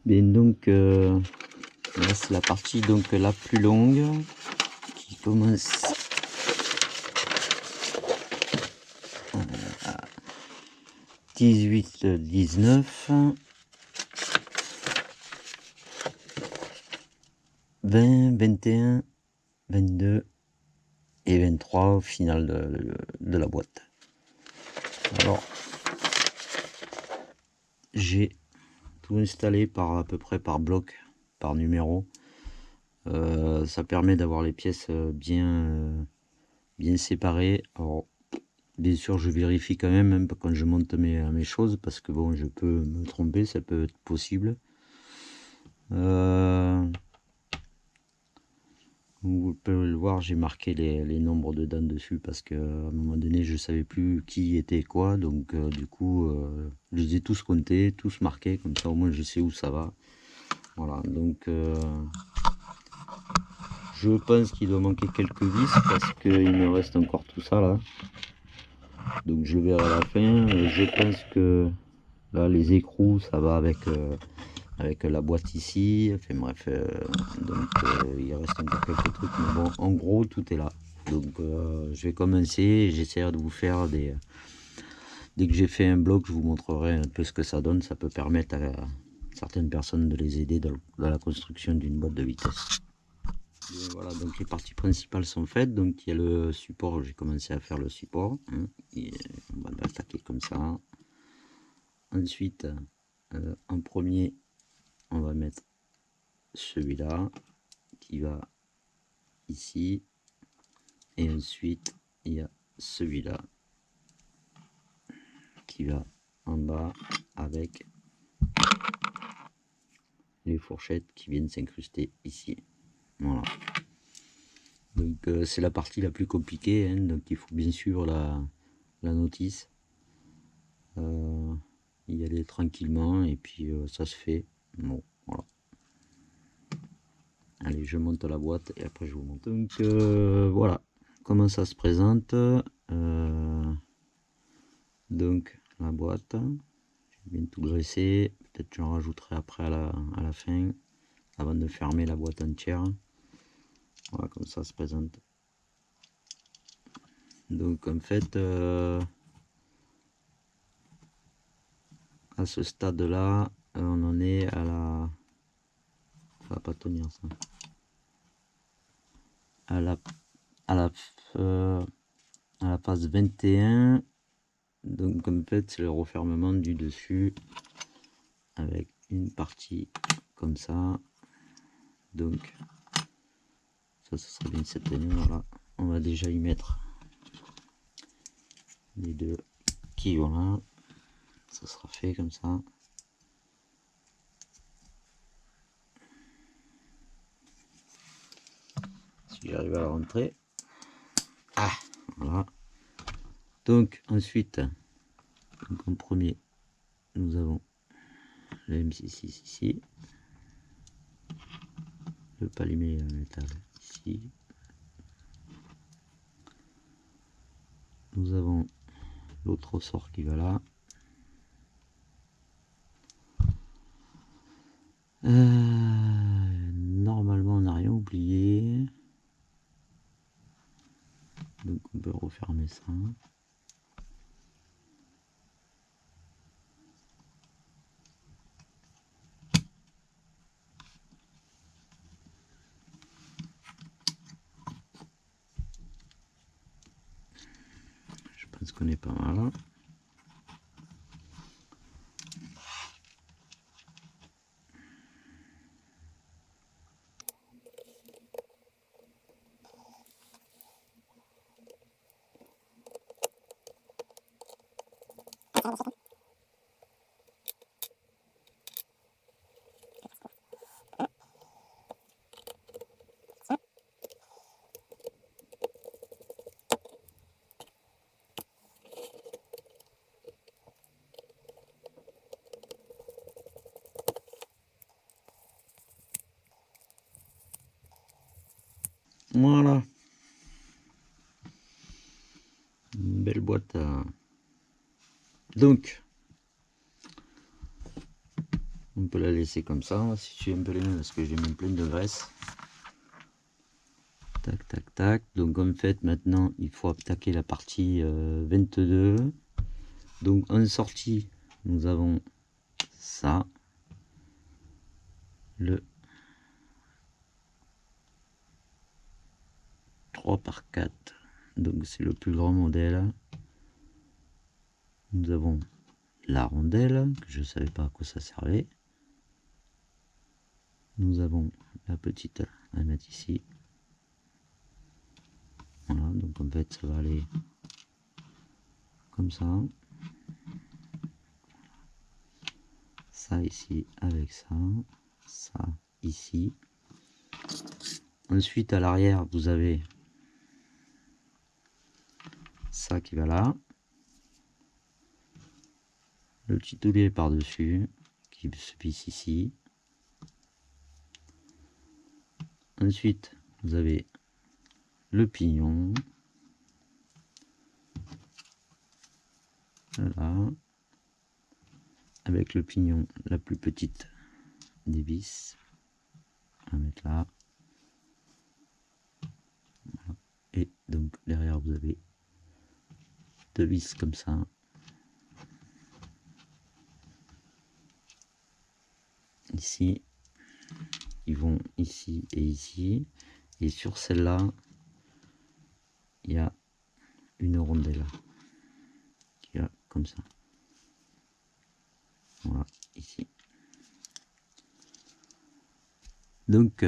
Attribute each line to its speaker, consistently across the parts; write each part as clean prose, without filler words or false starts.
Speaker 1: Et donc là c'est la partie donc la plus longue qui commence à 18, 19, 20, 21, 22 et 23 au final de la boîte. Alors j'ai tout installé par à peu près par bloc, par numéro. Ça permet d'avoir les pièces bien séparées. Alors bien sûr je vérifie quand même quand je monte mes choses, parce que bon, je peux me tromper, ça peut être possible. Vous pouvez le voir, j'ai marqué les nombres dedans dessus, parce que à un moment donné je savais plus qui était quoi, donc du coup je les ai tous comptés, tous marqués, comme ça au moins je sais où ça va. Voilà, donc je pense qu'il doit manquer quelques vis, parce qu'il me reste encore tout ça là, donc je le verrai à la fin. Je pense que là les écrous ça va avec la boîte ici, enfin bref, donc il reste encore quelques trucs, mais bon, en gros tout est là. Donc je vais commencer, j'essaierai de vous faire dès que j'ai fait un bloc, je vous montrerai un peu ce que ça donne. Ça peut permettre à certaines personnes de les aider dans la construction d'une boîte de vitesse. Et voilà, donc les parties principales sont faites. Donc il y a le support, j'ai commencé à faire le support, hein, et on va l'attaquer comme ça. Ensuite, en premier, on va mettre celui-là qui va ici, et ensuite il y a celui-là qui va en bas avec les fourchettes qui viennent s'incruster ici. Voilà, donc c'est la partie la plus compliquée, hein, donc il faut bien suivre la notice, y aller tranquillement, et puis ça se fait. Bon, voilà. Allez, je monte la boîte et après je vous montre. Donc voilà comment ça se présente. Donc la boîte, j'ai bien tout graissé, peut-être j'en rajouterai après à la fin, avant de fermer la boîte entière. Voilà comme ça se présente. Donc en fait à ce stade là on en est à la, ça va pas tenir ça, à la phase 21. Donc en fait c'est le refermement du dessus avec une partie comme ça. Donc ça serait bien cette tenue. Voilà, on va déjà y mettre les deux qui vont là, ça sera fait comme ça. Si j'arrive à la rentrer, ah voilà. Donc ensuite, donc en premier nous avons le M66 ici, le palmier métal ici, nous avons l'autre ressort qui va là, normalement on n'a rien oublié, donc on peut refermer ça. Je pense qu'on est pas mal. Voilà, une belle boîte à... Donc On peut la laisser comme ça. On va situer un peu les mains parce que j'ai mis plein de graisse. Tac, tac, tac. Donc en fait, maintenant, il faut attaquer la partie 22. Donc en sortie, nous avons ça. Le 3x4. Donc c'est le plus grand modèle. Nous avons la rondelle, que je ne savais pas à quoi ça servait. Nous avons la petite à mettre ici. Voilà, donc en fait ça va aller comme ça. Ça ici avec ça. Ça ici. Ensuite à l'arrière vous avez ça qui va là. Le petit toulier par dessus qui se pisse ici. Ensuite vous avez le pignon. Voilà. Avec le pignon la plus petite des vis. On va mettre là. Voilà. Et donc derrière vous avez deux vis comme ça. Ici, ils vont ici et ici. Et sur celle-là, il y a une rondelle qui est comme ça. Voilà, ici. Donc,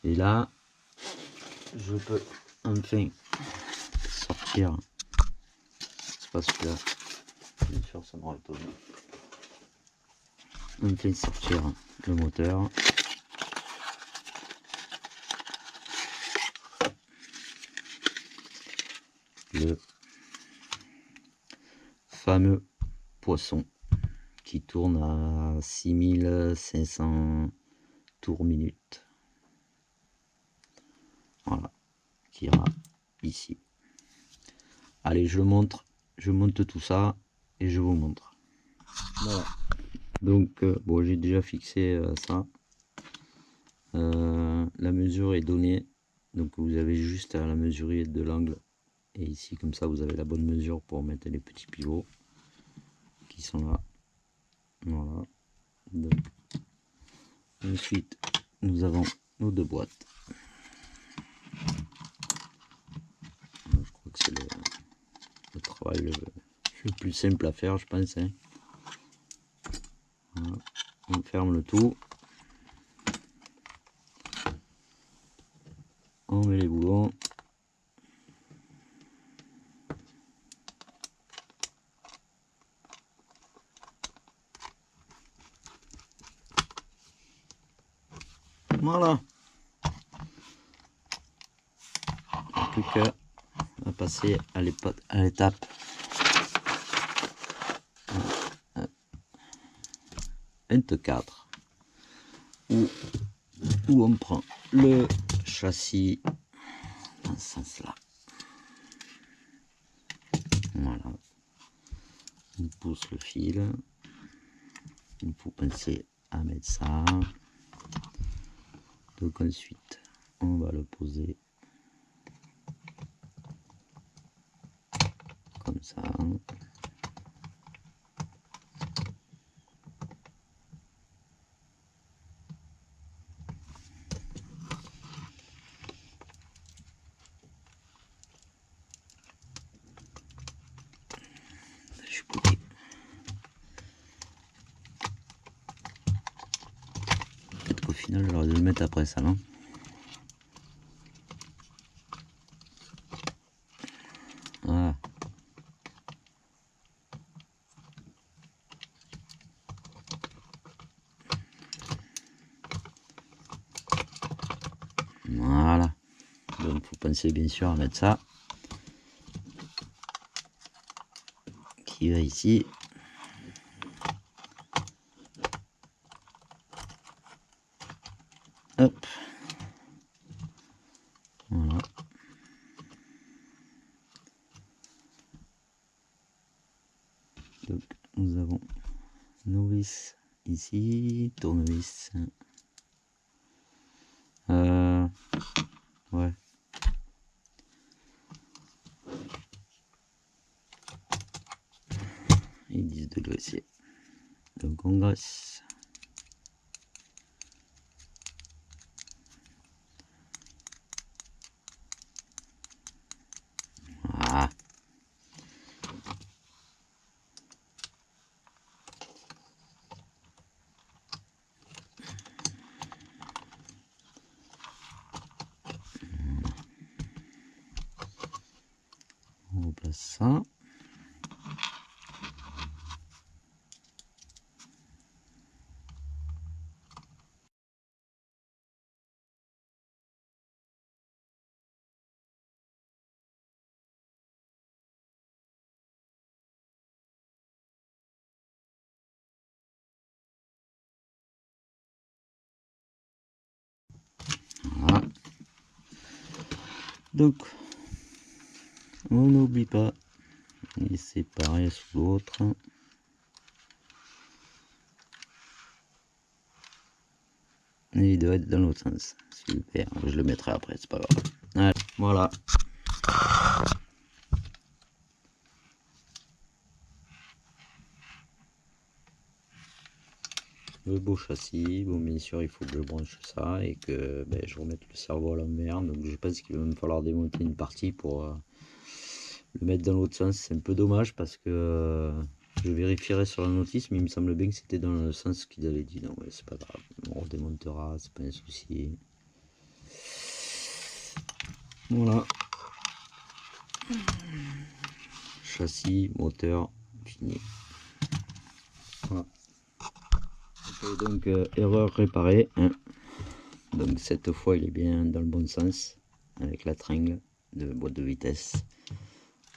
Speaker 1: et là, je peux enfin sortir. C'est pas celui-là. Bien sûr, ça m'aurait étonné. Enfin sortir le moteur. Le fameux poisson qui tourne à 6500 tours minute. Voilà, qui ira ici. Allez, je monte tout ça et je vous montre. Voilà. Donc, bon, j'ai déjà fixé ça. La mesure est donnée. Donc, vous avez juste à la mesurer de l'angle. Et ici, comme ça, vous avez la bonne mesure pour mettre les petits pivots qui sont là. Voilà. Donc, ensuite, nous avons nos deux boîtes. Je crois que c'est le travail le plus simple à faire, je pense. Hein. Voilà. On ferme le tout. On met les boulons. Voilà. Plus qu'à passer à l'étape 24 où on prend le châssis dans ce sens là. Voilà. On pousse le fil. Il faut penser à mettre ça. Donc ensuite, on va le poser comme ça. Je suis coupé. Peut-être qu'au final, j'aurais dû le mettre après ça, non? Voilà. Voilà. Donc, faut penser bien sûr à mettre ça qui va ici. Hop. Voilà. Donc, nous avons Novice ici, tournevis. Ouais. Et 10 degrés C. Donc on graisse. Voilà. On replace ça. Voilà. Donc, on n'oublie pas, il est séparé sous l'autre. Et il doit être dans l'autre sens. Super, je le mettrai après, c'est pas grave. Allez, voilà. Le beau châssis, bon bien sûr il faut que je branche ça et que je remette le cerveau à l'envers, donc je pense qu'il va me falloir démonter une partie pour le mettre dans l'autre sens. C'est un peu dommage parce que je vérifierai sur la notice, mais il me semble bien que c'était dans le sens qu'ils avaient dit. Non, ouais, c'est pas grave, on redémontera, c'est pas un souci. Voilà. Châssis, moteur, fini. Voilà. Okay, donc erreur réparée. Hein. Donc cette fois il est bien dans le bon sens avec la tringle de boîte de vitesse.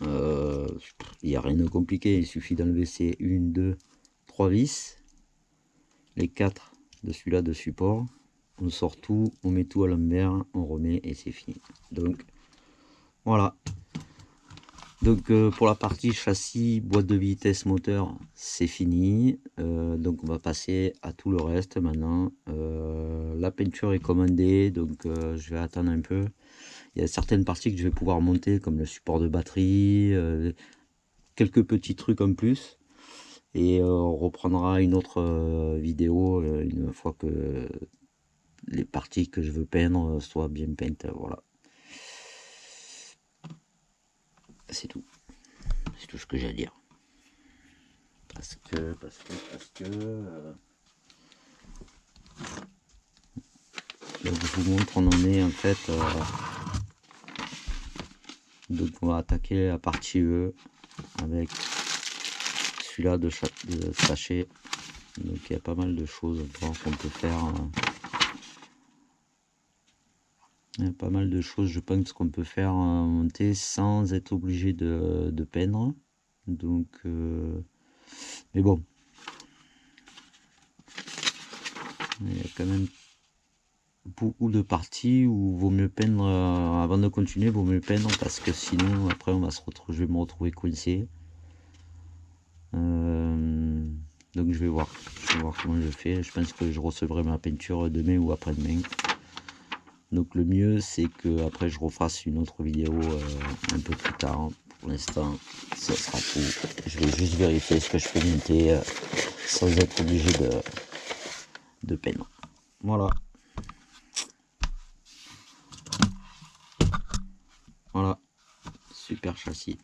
Speaker 1: Il n'y a rien de compliqué, il suffit d'enlever ces 1, 2, 3 vis, les 4 de celui-là de support, on sort tout, on met tout à l'envers, on remet et c'est fini. Donc voilà. Donc pour la partie châssis, boîte de vitesse, moteur, c'est fini. Donc on va passer à tout le reste maintenant. La peinture est commandée, donc je vais attendre un peu. Il y a certaines parties que je vais pouvoir monter, comme le support de batterie, quelques petits trucs en plus. Et on reprendra une autre vidéo une fois que les parties que je veux peindre soient bien peintes. Voilà. C'est tout. C'est tout ce que j'ai à dire. Parce que donc je vous montre, on en est en fait. Donc on va attaquer la partie E avec celui-là de sachet. Donc il y a pas mal de choses encore qu'on peut faire. Il y a pas mal de choses, je pense, qu'on peut faire monter sans être obligé de peindre. Donc, mais bon, il y a quand même beaucoup de parties où vaut mieux peindre avant de continuer, vaut mieux peindre parce que sinon après on va se retrouver, je vais me retrouver coincé. Donc je vais voir comment je fais. Je pense que je recevrai ma peinture demain ou après-demain. Donc le mieux c'est que après je refasse une autre vidéo un peu plus tard. Pour l'instant ça sera tout. Je vais juste vérifier ce que je peux monter sans être obligé de peindre. Voilà. Voilà. Super châssis.